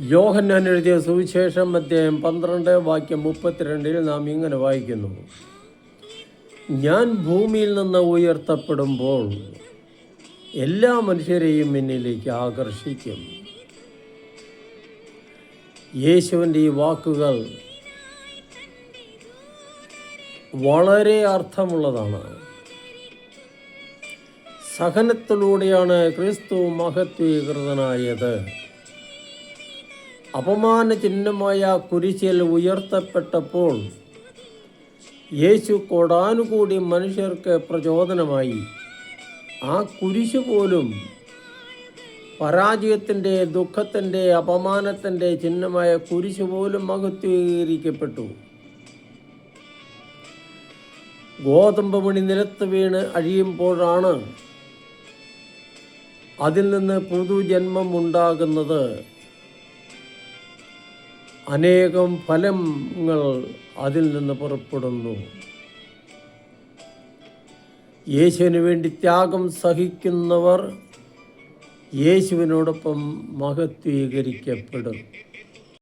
യോഹന്നാൻ എഴുതിയ സുവിശേഷം അധ്യായം 12 വാക്യം 32 നാം ഇങ്ങനെ വായിക്കുന്നു: ഞാൻ ഭൂമിയിൽ നിന്ന് ഉയർത്തപ്പെടുമ്പോൾ എല്ലാ മനുഷ്യരെയും എന്നിലേക്ക് ആകർഷിക്കും. യേശുവിൻ്റെ ഈ വാക്കുകൾ വളരെ അർത്ഥമുള്ളതാണ്. സഹനത്തിലൂടെയാണ് ക്രിസ്തു മഹത്വീകൃതനായത്. അപമാന ചിഹ്നമായ കുരിശിൽ ഉയർത്തപ്പെട്ടപ്പോൾ യേശു കോടാനുകൂടി മനുഷ്യർക്ക് പ്രചോദനമായി. ആ കുരിശ് പോലും പരാജയത്തിൻ്റെ, ദുഃഖത്തിൻ്റെ, അപമാനത്തിൻ്റെ ചിഹ്നമായ കുരിശ് പോലും മഹത്വീകരിക്കപ്പെട്ടു. ഗോതമ്പ് മണി നിലത്ത് വീണ് അഴിയുമ്പോഴാണ് അതിൽ നിന്ന് പുതുജന്മം ഉണ്ടാകുന്നത്. അനേകം ഫലങ്ങൾ അതിൽ നിന്ന് പുറപ്പെടുന്നു. യേശുവിന് വേണ്ടി ത്യാഗം സഹിക്കുന്നവർ യേശുവിനോടൊപ്പം മഹത്വീകരിക്കപ്പെടും.